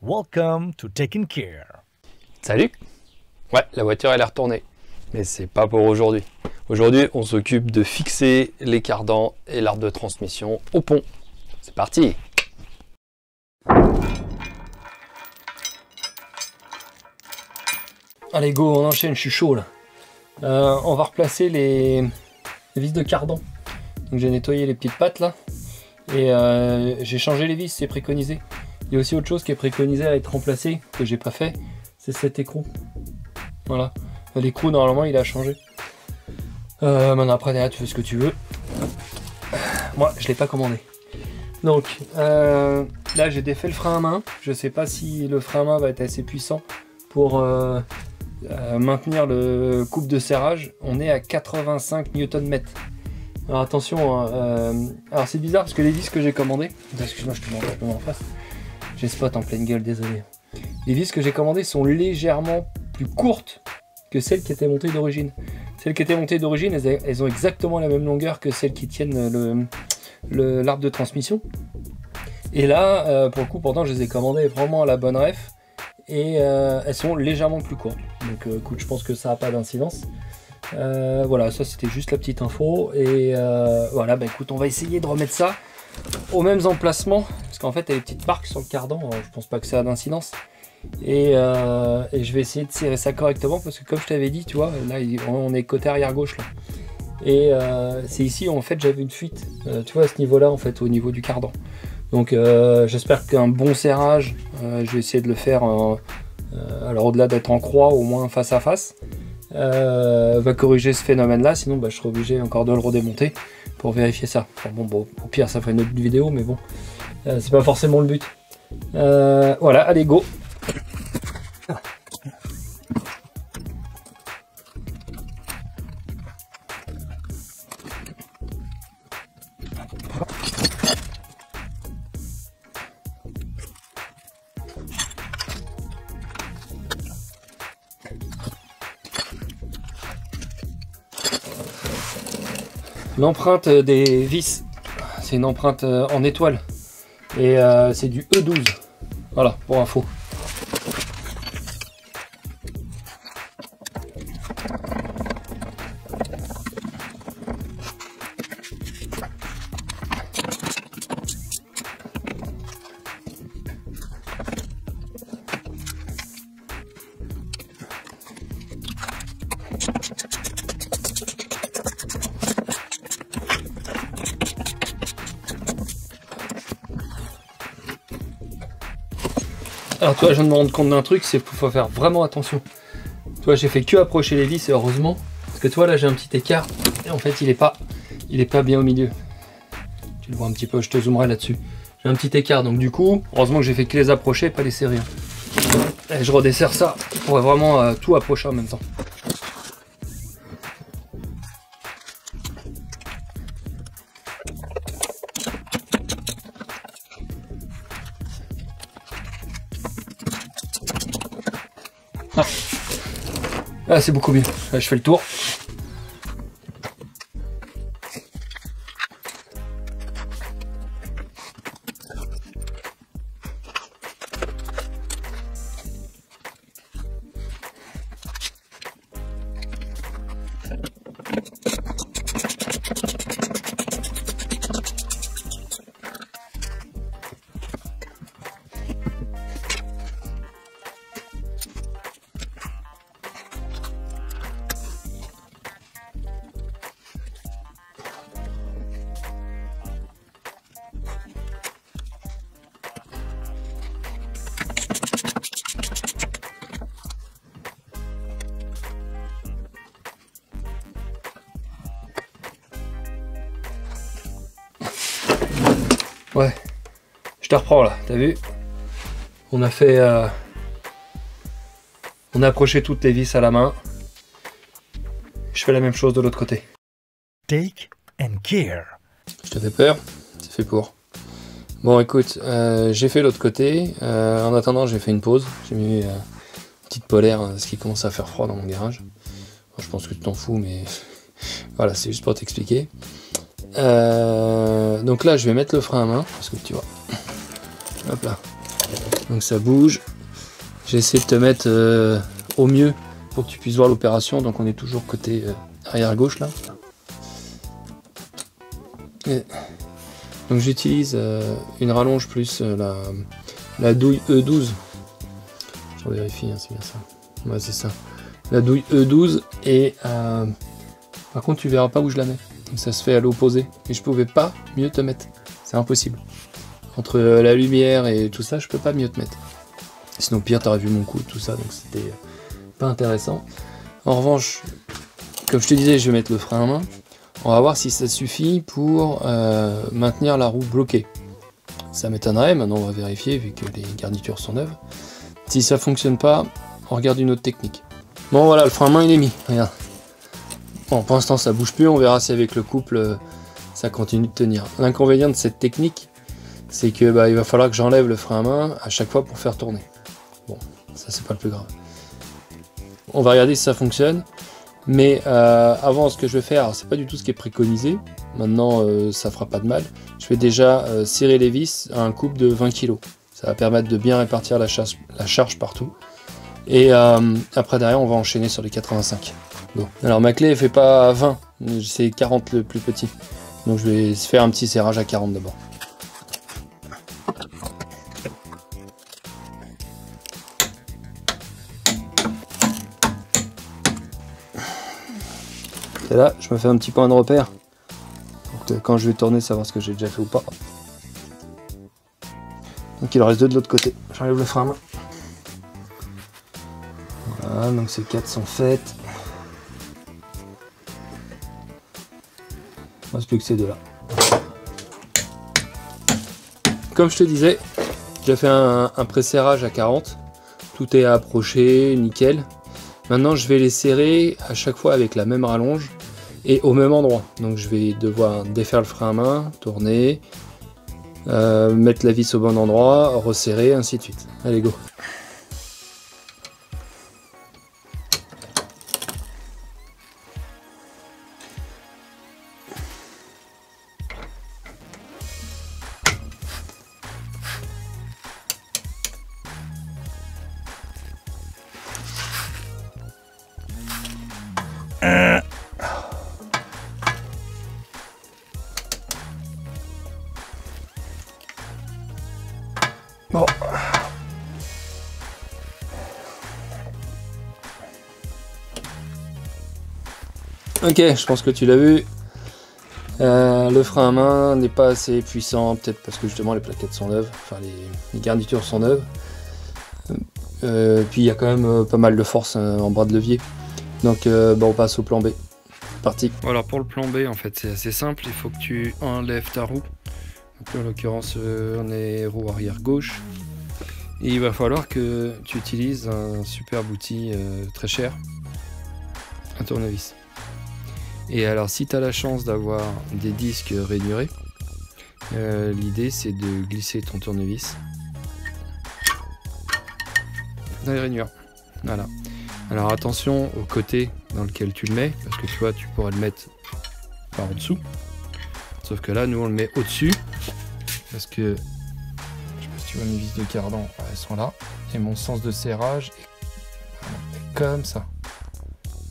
Welcome to Taking Care. Salut! Ouais, la voiture elle est retournée, mais c'est pas pour aujourd'hui. Aujourd'hui, on s'occupe de fixer les cardans et l'arbre de transmission au pont. C'est parti! Allez go, on enchaîne, je suis chaud là. On va replacer les vis de cardan. Donc j'ai nettoyé les petites pattes là. Et j'ai changé les vis, c'est préconisé. Il y a aussi autre chose qui est préconisé à être remplacé, que j'ai pas fait, c'est cet écrou. Voilà. L'écrou normalement il a changé. Maintenant après derrière tu fais ce que tu veux. Moi je l'ai pas commandé. Donc là j'ai défait le frein à main. Je sais pas si le frein à main va être assez puissant pour maintenir le couple de serrage. On est à 85 Nm. Alors attention, alors c'est bizarre parce que les vis que j'ai commandées, excuse-moi je te mets en face, j'ai spot en pleine gueule, désolé. Les vis que j'ai commandées sont légèrement plus courtes que celles qui étaient montées d'origine. Celles qui étaient montées d'origine, elles ont exactement la même longueur que celles qui tiennent l'arbre de transmission. Et là, pour le coup, pourtant je les ai commandées vraiment à la bonne ref. Et elles sont légèrement plus courtes. Donc écoute, je pense que ça n'a pas d'incidence. Voilà, ça c'était juste la petite info. Et voilà, bah écoute, on va essayer de remettre ça aux mêmes emplacements. Parce qu'en fait, il y a des petites marques sur le cardan. Je pense pas que ça a d'incidence. Et je vais essayer de serrer ça correctement. Parce que comme je t'avais dit, tu vois, là on est côté arrière gauche là. Et c'est ici où en fait j'avais une fuite. Tu vois, à ce niveau là, en fait, au niveau du cardan. Donc j'espère qu'un bon serrage, je vais essayer de le faire, alors au-delà d'être en croix, au moins face à face, va corriger ce phénomène-là, sinon bah, je serai obligé encore de le redémonter pour vérifier ça. Enfin, bon, au pire ça ferait une autre vidéo, mais bon, c'est pas forcément le but. Voilà, allez go! L'empreinte des vis, c'est une empreinte en étoile et c'est du E12, voilà pour info. Alors tu vois, je viens de me rendre compte d'un truc, c'est qu'il faut faire vraiment attention. Tu vois, j'ai fait que approcher les vis et heureusement, parce que tu vois là j'ai un petit écart et en fait il est pas bien au milieu. Tu le vois un petit peu, je te zoomerai là-dessus. J'ai un petit écart, donc du coup, heureusement que j'ai fait que les approcher et pas les serrer. Et je redesserre ça pour vraiment tout approcher en même temps. Ah, c'est beaucoup mieux. Là, je fais le tour. Ouais, je te reprends là, t'as vu? On a fait... on a approché toutes les vis à la main. Je fais la même chose de l'autre côté. Take and care. Je te fais peur? C'est fait pour. Bon écoute, j'ai fait l'autre côté. En attendant, j'ai fait une pause. J'ai mis une petite polaire, parce qu'il commence à faire froid dans mon garage. Bon, je pense que tu t'en fous, mais voilà, c'est juste pour t'expliquer. Donc là je vais mettre le frein à main parce que tu vois, hop là, Donc ça bouge. J'essaie de te mettre au mieux pour que tu puisses voir l'opération. Donc on est toujours côté arrière gauche là. Et donc j'utilise une rallonge plus la douille E12. Je vérifie, hein, c'est bien ça. Ouais, c'est ça. La douille E12 et par contre tu verras pas où je la mets. Donc, ça se fait à l'opposé. Et je pouvais pas mieux te mettre. C'est impossible. Entre la lumière et tout ça, je peux pas mieux te mettre. Sinon pire, t'aurais vu mon coup, tout ça, donc c'était pas intéressant. En revanche, comme je te disais, je vais mettre le frein à main. On va voir si ça suffit pour maintenir la roue bloquée. Ça m'étonnerait, maintenant on va vérifier vu que les garnitures sont neuves. Si ça fonctionne pas, on regarde une autre technique. Bon voilà, le frein à main il est mis, regarde. Bon, pour l'instant ça bouge plus, on verra si avec le couple ça continue de tenir. L'inconvénient de cette technique, c'est que il va falloir que j'enlève le frein à main à chaque fois pour faire tourner. Bon, ça c'est pas le plus grave. On va regarder si ça fonctionne. Mais avant, ce que je vais faire, c'est pas du tout ce qui est préconisé. Maintenant, ça fera pas de mal. Je vais déjà serrer les vis à un couple de 20 kg. Ça va permettre de bien répartir la charge partout. Et après, derrière, on va enchaîner sur les 85. Bon. Alors, ma clé, elle fait pas 20. C'est 40 le plus petit. Donc, je vais faire un petit serrage à 40 d'abord. Et là, je me fais un petit point de repère pour que quand je vais tourner, savoir ce que j'ai déjà fait ou pas. Donc il en reste deux de l'autre côté. J'enlève le frein à main. Voilà, donc ces 4 sont faites. Il ne reste plus que ces deux là. Comme je te disais, j'ai fait un pré-serrage à 40. Tout est approché, nickel. Maintenant, je vais les serrer à chaque fois avec la même rallonge et au même endroit. Donc, je vais devoir défaire le frein à main, tourner, mettre la vis au bon endroit, resserrer, ainsi de suite. Allez, go! Bon. Ok, je pense que tu l'as vu. Le frein à main n'est pas assez puissant, peut-être parce que justement les plaquettes sont neuves, enfin les garnitures sont neuves. Puis il y a quand même pas mal de force en bras de levier. Donc on passe au plan B. Parti. Voilà, pour le plan B, en fait, c'est assez simple. Il faut que tu enlèves ta roue. Donc, en l'occurrence, on est roue arrière gauche. Et il va falloir que tu utilises un superbe outil très cher, un tournevis. Et alors, si tu as la chance d'avoir des disques rainurés, l'idée c'est de glisser ton tournevis dans les rainures. Voilà. Alors attention au côté dans lequel tu le mets, parce que tu vois, tu pourrais le mettre par en dessous. Sauf que là, nous, on le met au-dessus, parce que, je sais pas si tu vois mes vis de cardan, elles sont là, et mon sens de serrage est comme ça.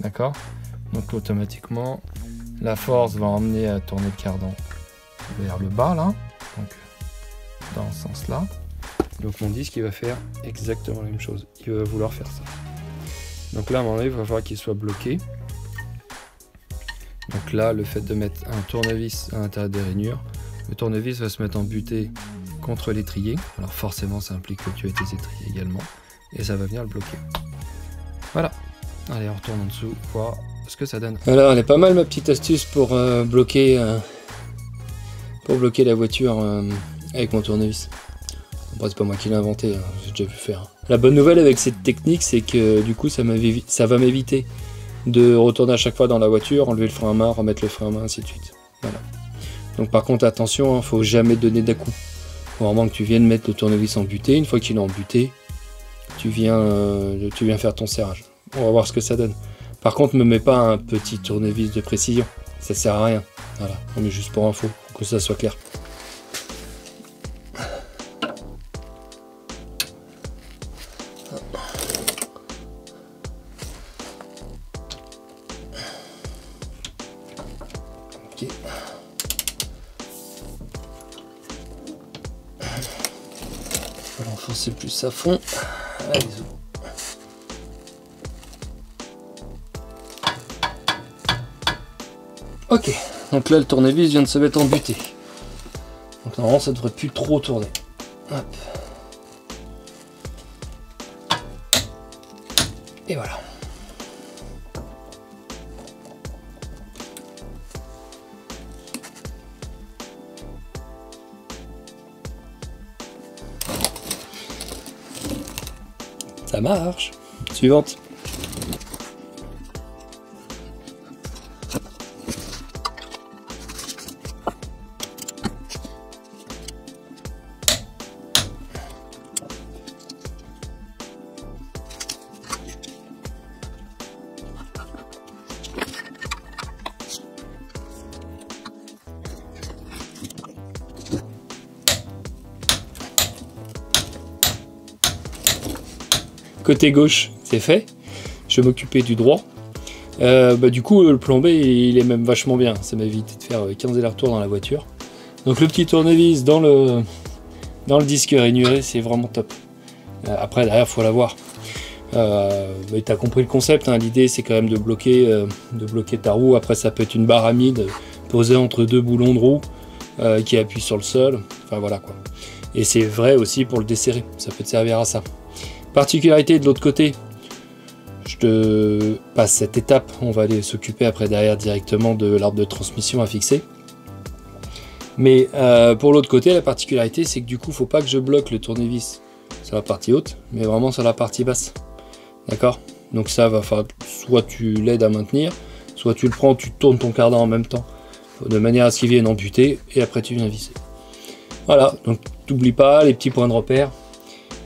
D'accord? Donc automatiquement, la force va emmener à tourner le cardan vers le bas, là, donc dans ce sens-là. Donc mon disque, il va faire exactement la même chose. Il va vouloir faire ça. Donc là, à un moment donné, il va falloir qu'il soit bloqué. Donc là, le fait de mettre un tournevis à l'intérieur des rainures, le tournevis va se mettre en butée contre l'étrier. Alors forcément, ça implique que tu aies tes étriers également. Et ça va venir le bloquer. Voilà. Allez, on retourne en dessous, voir ce que ça donne. Alors, elle est pas mal ma petite astuce pour bloquer la voiture avec mon tournevis. Bon, c'est pas moi qui l'ai inventé, hein, j'ai déjà vu faire. La bonne nouvelle avec cette technique, c'est que du coup, ça va m'éviter de retourner à chaque fois dans la voiture, enlever le frein à main, remettre le frein à main, ainsi de suite. Voilà. Donc par contre, attention, hein, faut jamais donner d'à-coup. Faut vraiment que tu viennes mettre le tournevis en butée. Une fois qu'il est en butée, tu viens faire ton serrage. On va voir ce que ça donne. Par contre, ne me mets pas un petit tournevis de précision. Ça sert à rien. Voilà, on met juste pour info, pour que ça soit clair. Ok. Faut l'enfoncer plus à fond. Allez, ok, donc là le tournevis vient de se mettre en butée. Donc normalement ça devrait plus trop tourner. Hop. Et voilà. Ça marche. Suivante. Côté gauche, c'est fait. Je vais m'occuper du droit. Du coup, le plan B, il est même vachement bien. Ça m'a évité de faire 15 allers-retours dans la voiture. Donc le petit tournevis dans le disque rainuré, c'est vraiment top. Après, derrière, il faut l'avoir. Mais tu as compris le concept. Hein. L'idée, c'est quand même de bloquer ta roue. Après, ça peut être une barre amide posée entre deux boulons de roue qui appuient sur le sol. Enfin, voilà quoi. Et c'est vrai aussi pour le desserrer. Ça peut te servir à ça. Particularité de l'autre côté, je te passe cette étape, on va aller s'occuper après derrière directement de l'arbre de transmission à fixer. Mais pour l'autre côté, la particularité c'est que du coup, il ne faut pas que je bloque le tournevis sur la partie haute, mais vraiment sur la partie basse. D'accord? Donc ça va falloir, soit tu l'aides à maintenir, soit tu le prends, tu tournes ton cardan en même temps, de manière à ce qu'il vienne en butée, et après tu viens visser. Voilà, donc t'oublies pas les petits points de repère.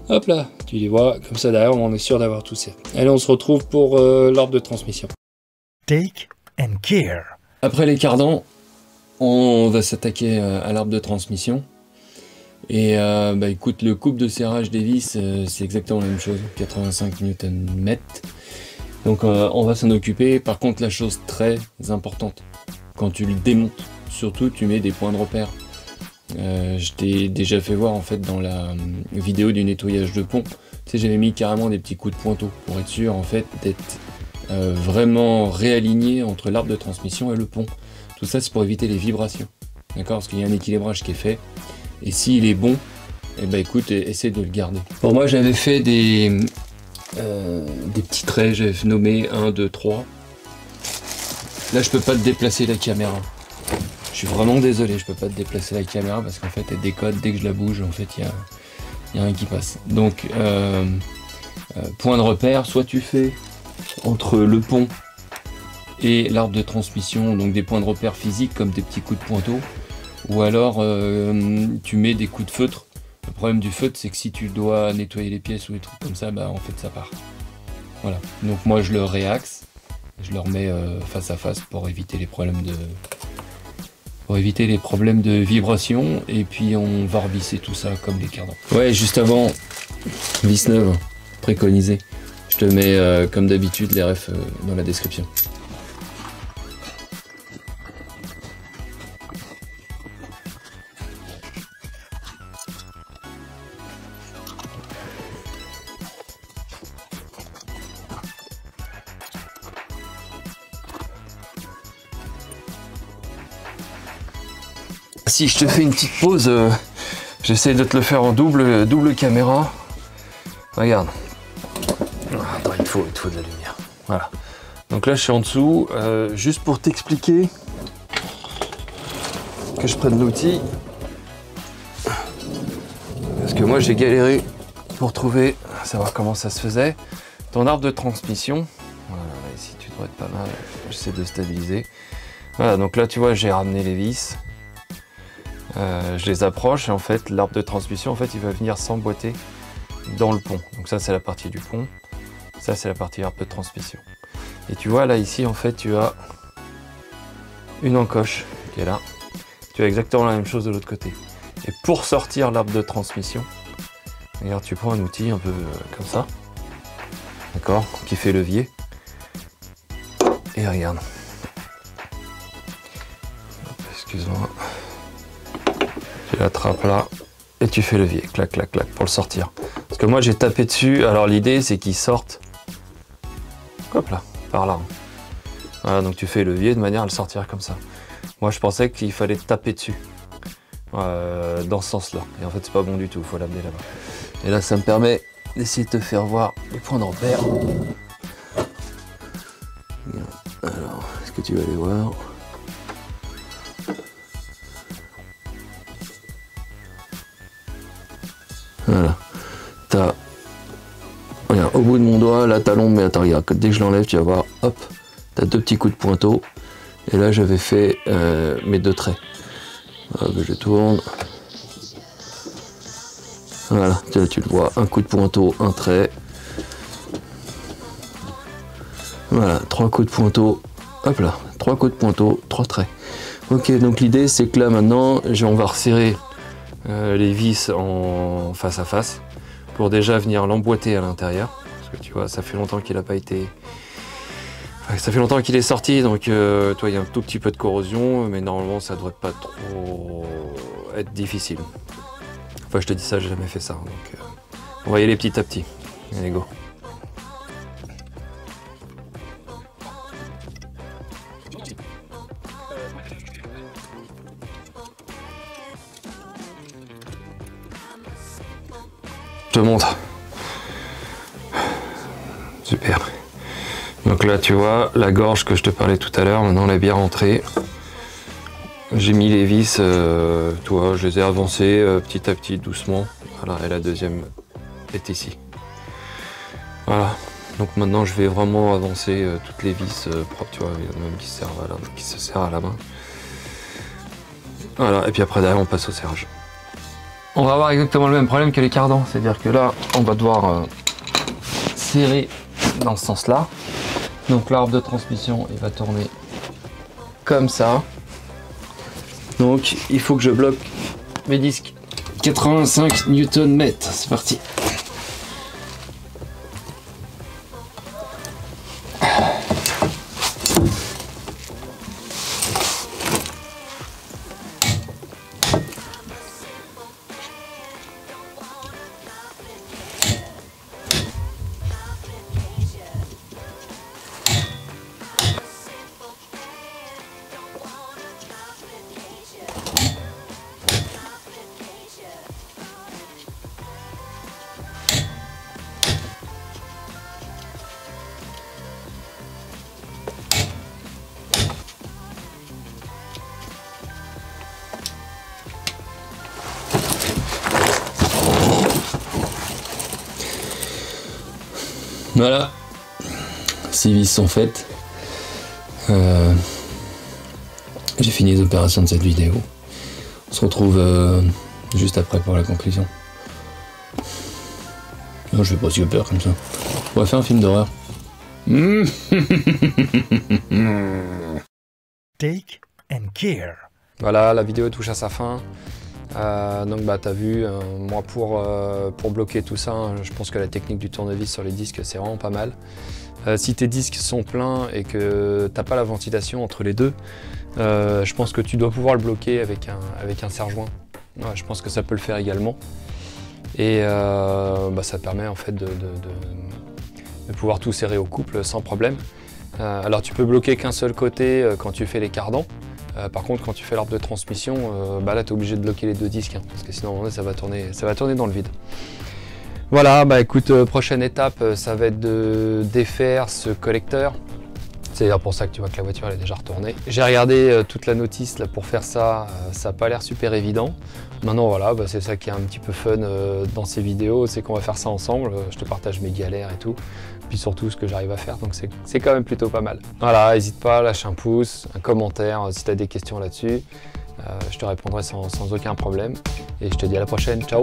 Hop là, tu les vois, comme ça derrière on est sûr d'avoir tout ça. Allez, on se retrouve pour l'arbre de transmission. Take and care. Après les cardans, on va s'attaquer à l'arbre de transmission. Et écoute, le couple de serrage des vis, c'est exactement la même chose, 85 Nm. Donc on va s'en occuper. Par contre, la chose très importante, quand tu le démontes, surtout tu mets des points de repère. Je t'ai déjà fait voir en fait dans la vidéo du nettoyage de pont. Tu sais, j'avais mis carrément des petits coups de pointeau pour être sûr en fait d'être vraiment réaligné entre l'arbre de transmission et le pont. Tout ça c'est pour éviter les vibrations, d'accord, parce qu'il y a un équilibrage qui est fait. Et s'il est bon, et écoute, essaie de le garder. Pour moi j'avais fait des petits traits, j'avais nommé 1, 2, 3. Là je peux pas te déplacer la caméra. Je suis vraiment désolé, je peux pas te déplacer la caméra parce qu'en fait elle décode dès que je la bouge, en fait il y a rien qui passe. Donc point de repère, soit tu fais entre le pont et l'arbre de transmission, donc des points de repère physiques comme des petits coups de pointeau, ou alors tu mets des coups de feutre. Le problème du feutre c'est que si tu dois nettoyer les pièces ou des trucs comme ça, en fait ça part. Voilà, donc moi je le réaxe, je le remets face à face pour éviter les problèmes de vibration, et puis on va revisser tout ça comme les cardans. Ouais, juste avant, vis neuve préconisée. Je te mets comme d'habitude les refs dans la description. Si je te fais une petite pause, j'essaie de te le faire en double caméra. Regarde. Attends, il te faut de la lumière. Voilà. Donc là, je suis en dessous, juste pour t'expliquer que je prenne l'outil. Parce que moi, j'ai galéré pour trouver, savoir comment ça se faisait. Ton arbre de transmission. Voilà, ici, tu dois être pas mal. J'essaie de stabiliser. Voilà, donc là, tu vois, j'ai ramené les vis. Je les approche et en fait l'arbre de transmission il va venir s'emboîter dans le pont. Donc ça c'est la partie du pont, ça c'est la partie arbre de transmission. Et tu vois là ici en fait tu as une encoche qui est là. Tu as exactement la même chose de l'autre côté. Et pour sortir l'arbre de transmission, regarde, tu prends un outil un peu comme ça, d'accord, qui fait levier. Et regarde. Excuse-moi. Tu l'attrapes là et tu fais levier, clac, clac, clac, pour le sortir. Parce que moi j'ai tapé dessus, alors l'idée c'est qu'il sorte, hop là, par là. Voilà, donc tu fais levier de manière à le sortir comme ça. Moi je pensais qu'il fallait taper dessus, dans ce sens-là. Et en fait c'est pas bon du tout, il faut l'amener là-bas. Et là ça me permet d'essayer de te faire voir les points de repère. Alors, est-ce que tu vas les voir? Voilà. T'as... Regarde, au bout de mon doigt, là t'as l'ombre, mais attends, regarde, dès que je l'enlève, tu vas voir, hop, t'as 2 petits coups de pointeau. Et là j'avais fait mes 2 traits. Hop, je tourne. Voilà, tu le vois, un coup de pointeau, un trait. Voilà, 3 coups de pointeau, hop là, 3 coups de pointeau, 3 traits. Ok, donc l'idée c'est que là maintenant, on va resserrer les vis en face à face pour déjà venir l'emboîter à l'intérieur. Parce que tu vois, ça fait longtemps qu'il n'a pas été... Enfin, ça fait longtemps qu'il est sorti, donc toi il y a un tout petit peu de corrosion, mais normalement ça devrait pas trop être difficile. Enfin je te dis ça, j'ai jamais fait ça, donc on va y aller petit à petit. Allez go. Je te montre. Super. Donc là tu vois la gorge que je te parlais tout à l'heure, maintenant elle est bien rentrée. J'ai mis les vis, tu vois, je les ai avancées petit à petit, doucement. Voilà, et la deuxième est ici. Voilà. Donc maintenant je vais vraiment avancer toutes les vis propres, tu vois, il y en a même qui se serrent à la main. Voilà, et puis après derrière on passe au serrage. On va avoir exactement le même problème que les cardans, c'est-à-dire que là on va devoir serrer dans ce sens-là. Donc l'arbre de transmission il va tourner comme ça. Donc il faut que je bloque mes disques 85 Nm. C'est parti. Voilà, 6 vis sont faites. J'ai fini les opérations de cette vidéo. On se retrouve juste après pour la conclusion. Oh, je fais presque peur comme ça. On va faire un film d'horreur. Take and care. Voilà, la vidéo touche à sa fin. Donc bah t'as vu, moi pour bloquer tout ça, hein, je pense que la technique du tournevis sur les disques c'est vraiment pas mal. Si tes disques sont pleins et que t'as pas la ventilation entre les deux, je pense que tu dois pouvoir le bloquer avec un serre-joint. Ouais, je pense que ça peut le faire également. Et bah, ça permet en fait de pouvoir tout serrer au couple sans problème. Alors tu peux bloquer qu'un seul côté quand tu fais les cardans. Par contre, quand tu fais l'arbre de transmission, bah là, tu es obligé de bloquer les 2 disques, hein, parce que sinon, ça va tourner dans le vide. Voilà, bah écoute, prochaine étape, ça va être de défaire ce collecteur. C'est d'ailleurs pour ça que tu vois que la voiture elle est déjà retournée. J'ai regardé toute la notice là, pour faire ça, ça n'a pas l'air super évident. Maintenant, voilà, bah, c'est ça qui est un petit peu fun dans ces vidéos, c'est qu'on va faire ça ensemble. Je te partage mes galères et tout. Puis surtout ce que j'arrive à faire, donc c'est quand même plutôt pas mal. Voilà, n'hésite pas, lâche un pouce, un commentaire si tu as des questions là-dessus. Je te répondrai sans aucun problème. Et je te dis à la prochaine, ciao!